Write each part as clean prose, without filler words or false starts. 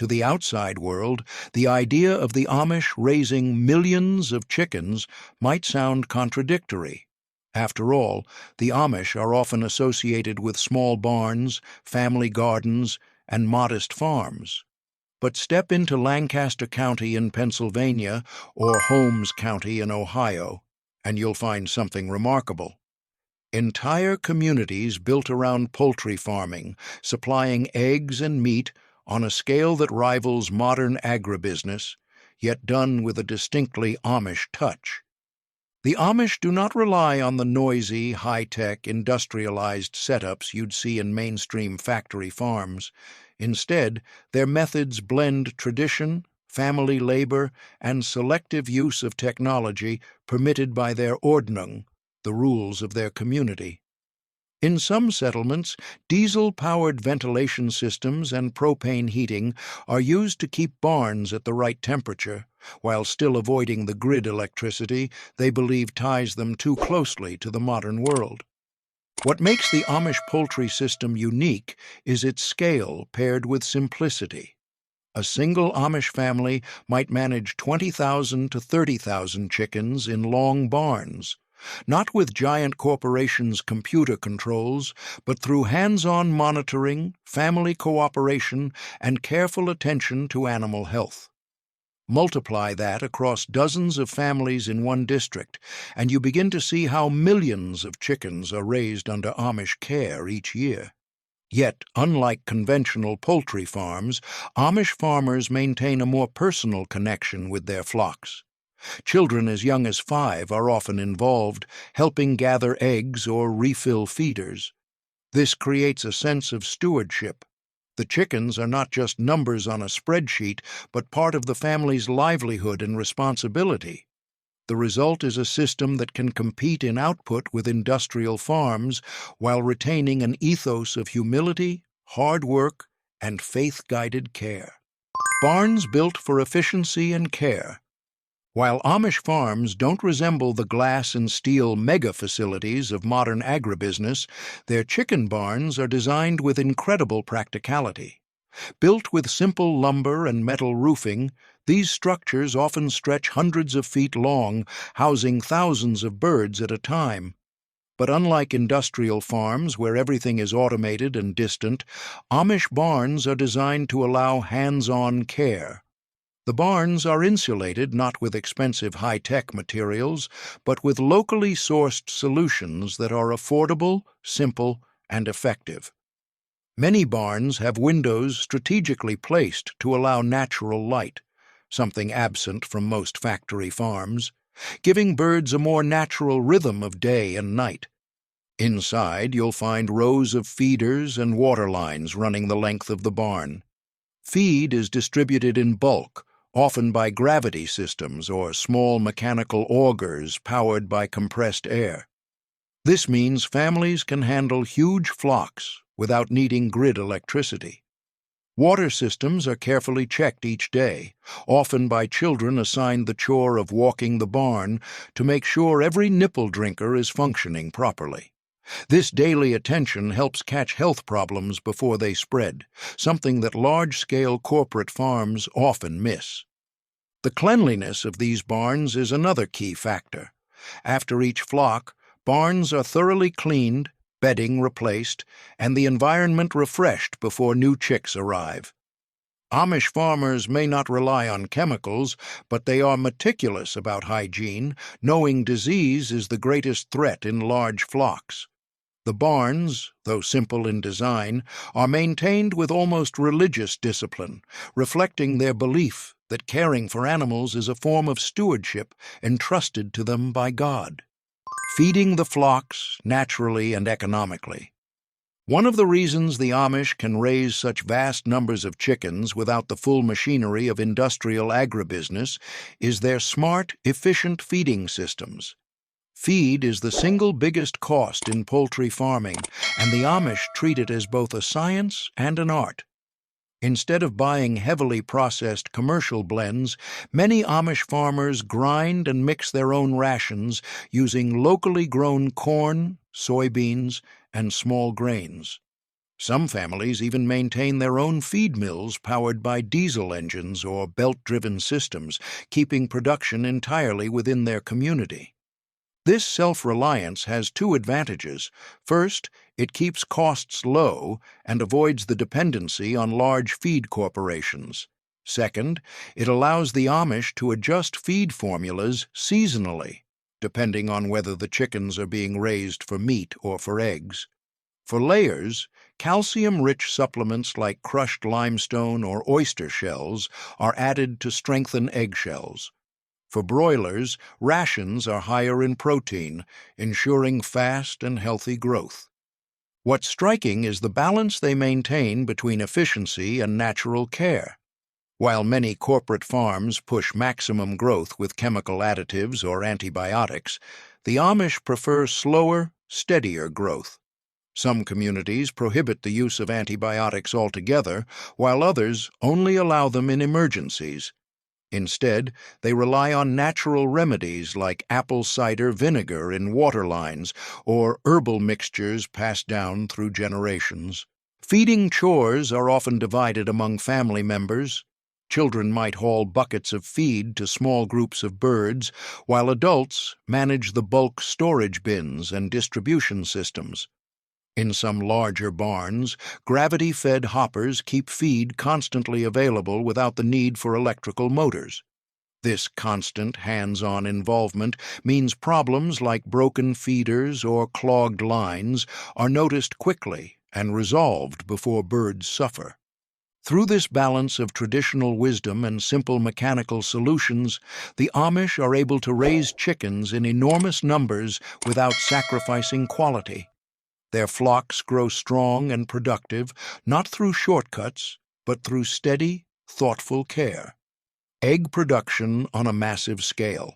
To the outside world, the idea of the Amish raising millions of chickens might sound contradictory. After all, the Amish are often associated with small barns, family gardens, and modest farms. But step into Lancaster County in Pennsylvania or Holmes County in Ohio, and you'll find something remarkable. Entire communities built around poultry farming, supplying eggs and meat on a scale that rivals modern agribusiness, yet done with a distinctly Amish touch. The Amish do not rely on the noisy, high-tech, industrialized setups you'd see in mainstream factory farms. Instead, their methods blend tradition, family labor, and selective use of technology permitted by their Ordnung, the rules of their community. In some settlements, diesel-powered ventilation systems and propane heating are used to keep barns at the right temperature, while still avoiding the grid electricity they believe ties them too closely to the modern world. What makes the Amish poultry system unique is its scale paired with simplicity. A single Amish family might manage 20,000 to 30,000 chickens in long barns, not with giant corporations' computer controls, but through hands-on monitoring, family cooperation, and careful attention to animal health. Multiply that across dozens of families in one district, and you begin to see how millions of chickens are raised under Amish care each year. Yet, unlike conventional poultry farms, Amish farmers maintain a more personal connection with their flocks. Children as young as 5 are often involved, helping gather eggs or refill feeders. This creates a sense of stewardship. The chickens are not just numbers on a spreadsheet, but part of the family's livelihood and responsibility. The result is a system that can compete in output with industrial farms while retaining an ethos of humility, hard work, and faith-guided care. Barns built for efficiency and care. While Amish farms don't resemble the glass and steel mega-facilities of modern agribusiness, their chicken barns are designed with incredible practicality. Built with simple lumber and metal roofing, these structures often stretch hundreds of feet long, housing thousands of birds at a time. But unlike industrial farms where everything is automated and distant, Amish barns are designed to allow hands-on care. The barns are insulated not with expensive high-tech materials, but with locally sourced solutions that are affordable, simple, and effective. Many barns have windows strategically placed to allow natural light, something absent from most factory farms, giving birds a more natural rhythm of day and night. Inside, you'll find rows of feeders and water lines running the length of the barn. Feed is distributed in bulk, often by gravity systems or small mechanical augers powered by compressed air. This means families can handle huge flocks without needing grid electricity. Water systems are carefully checked each day, often by children assigned the chore of walking the barn to make sure every nipple drinker is functioning properly. This daily attention helps catch health problems before they spread, something that large-scale corporate farms often miss. The cleanliness of these barns is another key factor. After each flock, barns are thoroughly cleaned, bedding replaced, and the environment refreshed before new chicks arrive. Amish farmers may not rely on chemicals, but they are meticulous about hygiene, knowing disease is the greatest threat in large flocks. The barns, though simple in design, are maintained with almost religious discipline, reflecting their belief that caring for animals is a form of stewardship entrusted to them by God. Feeding the flocks naturally and economically. One of the reasons the Amish can raise such vast numbers of chickens without the full machinery of industrial agribusiness is their smart, efficient feeding systems. Feed is the single biggest cost in poultry farming, and the Amish treat it as both a science and an art. Instead of buying heavily processed commercial blends, many Amish farmers grind and mix their own rations using locally grown corn, soybeans, and small grains. Some families even maintain their own feed mills powered by diesel engines or belt-driven systems, keeping production entirely within their community. This self-reliance has two advantages. First, it keeps costs low and avoids the dependency on large feed corporations. Second, it allows the Amish to adjust feed formulas seasonally, depending on whether the chickens are being raised for meat or for eggs. For layers, calcium-rich supplements like crushed limestone or oyster shells are added to strengthen eggshells. For broilers, rations are higher in protein, ensuring fast and healthy growth. What's striking is the balance they maintain between efficiency and natural care. While many corporate farms push maximum growth with chemical additives or antibiotics, the Amish prefer slower, steadier growth. Some communities prohibit the use of antibiotics altogether, while others only allow them in emergencies. Instead, they rely on natural remedies like apple cider vinegar in water lines or herbal mixtures passed down through generations. Feeding chores are often divided among family members. Children might haul buckets of feed to small groups of birds, while adults manage the bulk storage bins and distribution systems. In some larger barns, gravity-fed hoppers keep feed constantly available without the need for electrical motors. This constant hands-on involvement means problems like broken feeders or clogged lines are noticed quickly and resolved before birds suffer. Through this balance of traditional wisdom and simple mechanical solutions, the Amish are able to raise chickens in enormous numbers without sacrificing quality. Their flocks grow strong and productive, not through shortcuts, but through steady, thoughtful care. Egg production on a massive scale.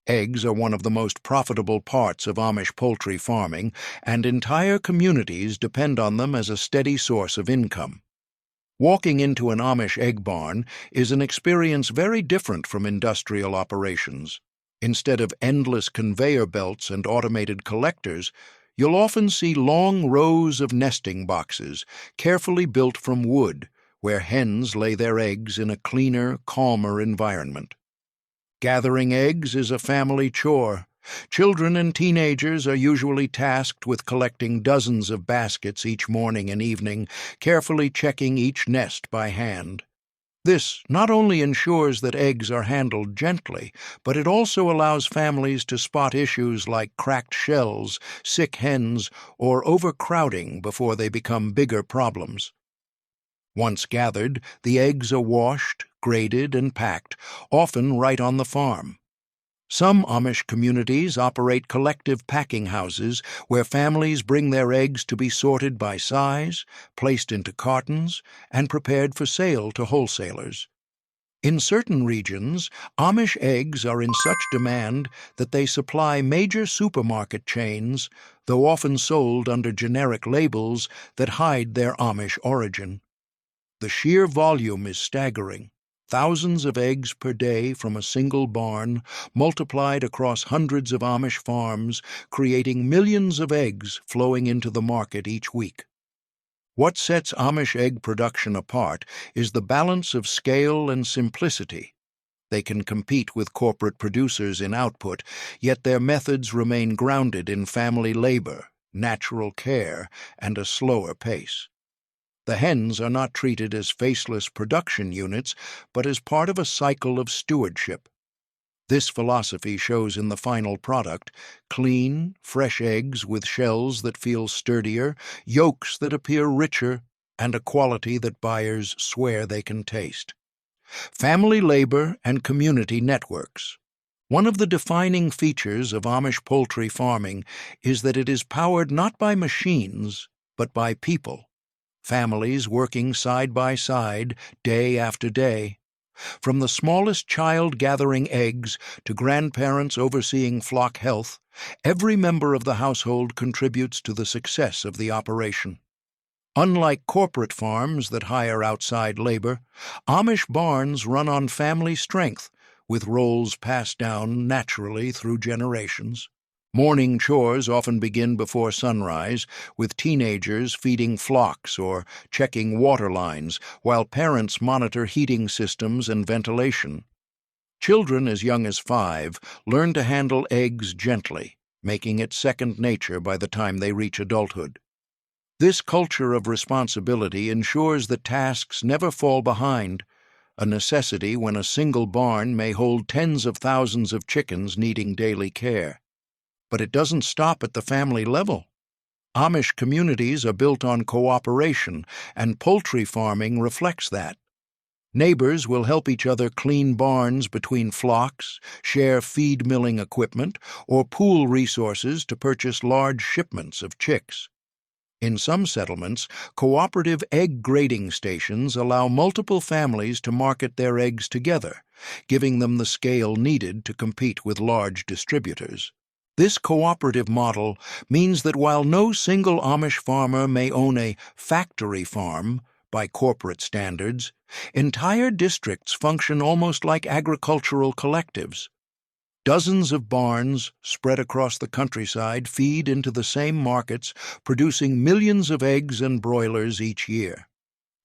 Eggs are one of the most profitable parts of Amish poultry farming, and entire communities depend on them as a steady source of income. Walking into an Amish egg barn is an experience very different from industrial operations. Instead of endless conveyor belts and automated collectors, you'll often see long rows of nesting boxes, carefully built from wood, where hens lay their eggs in a cleaner, calmer environment. Gathering eggs is a family chore. Children and teenagers are usually tasked with collecting dozens of baskets each morning and evening, carefully checking each nest by hand. This not only ensures that eggs are handled gently, but it also allows families to spot issues like cracked shells, sick hens, or overcrowding before they become bigger problems. Once gathered, the eggs are washed, graded, and packed, often right on the farm. Some Amish communities operate collective packing houses where families bring their eggs to be sorted by size, placed into cartons, and prepared for sale to wholesalers. In certain regions, Amish eggs are in such demand that they supply major supermarket chains, though often sold under generic labels that hide their Amish origin. The sheer volume is staggering. Thousands of eggs per day from a single barn, multiplied across hundreds of Amish farms, creating millions of eggs flowing into the market each week. What sets Amish egg production apart is the balance of scale and simplicity. They can compete with corporate producers in output, yet their methods remain grounded in family labor, natural care, and a slower pace. The hens are not treated as faceless production units, but as part of a cycle of stewardship. This philosophy shows in the final product: clean, fresh eggs with shells that feel sturdier, yolks that appear richer, and a quality that buyers swear they can taste. Family labor and community networks. One of the defining features of Amish poultry farming is that it is powered not by machines, but by people. Families working side by side, day after day. From the smallest child gathering eggs to grandparents overseeing flock health, every member of the household contributes to the success of the operation. Unlike corporate farms that hire outside labor, Amish barns run on family strength, with roles passed down naturally through generations. Morning chores often begin before sunrise, with teenagers feeding flocks or checking water lines, while parents monitor heating systems and ventilation. Children as young as 5 learn to handle eggs gently, making it second nature by the time they reach adulthood. This culture of responsibility ensures that tasks never fall behind, a necessity when a single barn may hold tens of thousands of chickens needing daily care. But it doesn't stop at the family level. Amish communities are built on cooperation, and poultry farming reflects that. Neighbors will help each other clean barns between flocks, share feed milling equipment, or pool resources to purchase large shipments of chicks. In some settlements, cooperative egg grading stations allow multiple families to market their eggs together, giving them the scale needed to compete with large distributors. This cooperative model means that while no single Amish farmer may own a factory farm by corporate standards, entire districts function almost like agricultural collectives. Dozens of barns spread across the countryside feed into the same markets, producing millions of eggs and broilers each year.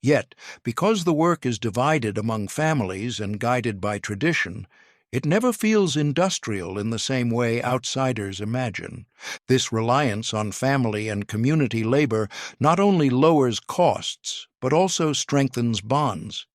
Yet, because the work is divided among families and guided by tradition, it never feels industrial in the same way outsiders imagine. This reliance on family and community labor not only lowers costs, but also strengthens bonds.